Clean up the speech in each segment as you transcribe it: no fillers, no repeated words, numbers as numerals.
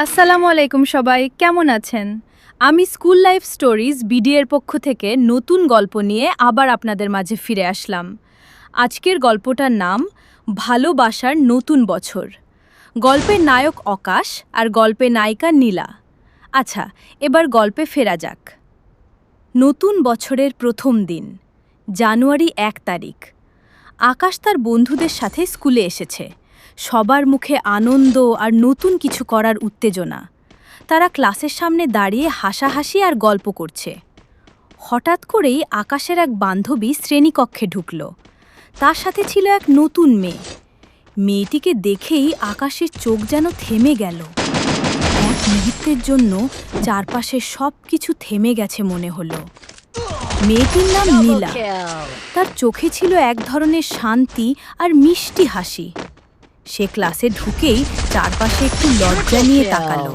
আসসালামু আলাইকুম সবাই, কেমন আছেন? আমি স্কুল লাইফ স্টোরিজ বিডি-এর পক্ষ থেকে নতুন গল্প নিয়ে আবার আপনাদের মাঝে ফিরে আসলাম। আজকের গল্পটার নাম ভালোবাসার নতুন বছর। গল্পের নায়ক আকাশ আর গল্পের নায়িকা নীলা। আচ্ছা, এবার গল্পে ফেরা যাক। নতুন বছরের প্রথম দিন, জানুয়ারি ১ তারিখ। আকাশ তার বন্ধুদের সাথে স্কুলে এসেছে। সবার মুখে আনন্দ আর নতুন কিছু করার উত্তেজনা। তারা ক্লাসের সামনে দাঁড়িয়ে হাসাহাসি আর গল্প করছে। হঠাৎ করেই আকাশের এক বান্ধবী শ্রেণীকক্ষে ঢুকল। তার সাথে ছিল এক নতুন মেয়ে। মেয়েটিকে দেখেই আকাশের চোখ যেন থেমে গেল। এক মুহূর্তের জন্য চারপাশে সব কিছু থেমে গেছে মনে হলো। মেয়েটির নাম নীলা। তার চোখে ছিল এক ধরনের শান্তি আর মিষ্টি হাসি। সে ক্লাসে ঢুকেই চারপাশে একটু লজ্জা নিয়ে তাকালো।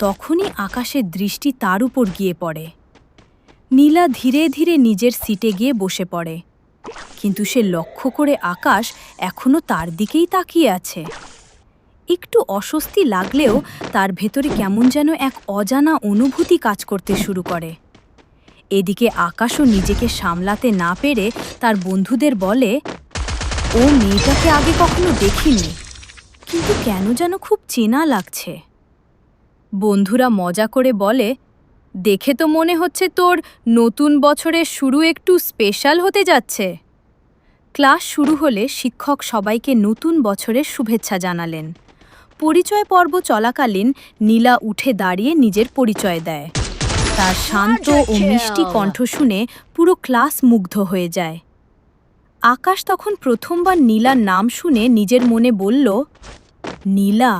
তখনই আকাশের দৃষ্টি তার উপর গিয়ে পড়ে। নীলা ধীরে ধীরে নিজের সিটে গিয়ে বসে পড়ে, কিন্তু সে লক্ষ্য করে আকাশ এখনো তার দিকেই তাকিয়ে আছে। একটু অস্বস্তি লাগলেও তার ভেতরে কেমন যেন এক অজানা অনুভূতি কাজ করতে শুরু করে। এদিকে আকাশও নিজেকে সামলাতে না পেরে তার বন্ধুদের বলে, ও মেয়েটাকে আগে কখনো দেখিনি, কিন্তু কেন যেন খুব চেনা লাগছে। বন্ধুরা মজা করে বলে, দেখে তো মনে হচ্ছে তোর নতুন বছরের শুরু একটু স্পেশাল হতে যাচ্ছে। ক্লাস শুরু হলে শিক্ষক সবাইকে নতুন বছরের শুভেচ্ছা জানালেন। পরিচয় পর্ব চলাকালীন নীলা উঠে দাঁড়িয়ে নিজের পরিচয় দেয়। তার শান্ত ও মিষ্টি কণ্ঠ শুনে পুরো ক্লাস মুগ্ধ হয়ে যায়। আকাশ তখন প্রথমবার নীলার নাম শুনে নিজের মনে বলল, নীলা,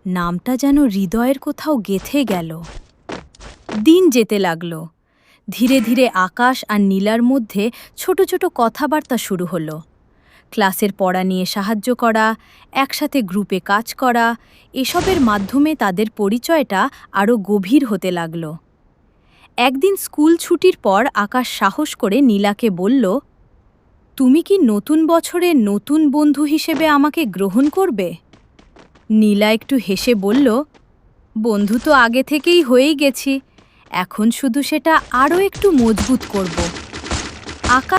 নামটা যেন হৃদয়ের কোথাও গেঁথে গেল। দিন যেতে লাগল। ধীরে ধীরে আকাশ আর নীলার মধ্যে ছোট ছোট কথাবার্তা শুরু হলো। ক্লাসের পড়া নিয়ে সাহায্য করা, একসাথে গ্রুপে কাজ করা, এসবের মাধ্যমে তাদের পরিচয়টা আরও গভীর হতে লাগল। একদিন স্কুল ছুটির পর আকাশ সাহস করে নীলাকে বলল, তুমি কি নতুন বছরে নতুন বন্ধু হিসেবে আমাকে গ্রহণ করবে? নীলা একটু হেসে বলল, বন্ধু তো আগে থেকেই হয়েই গেছি, এখন শুধু সেটা আরও একটু মজবুত করব। আকাশ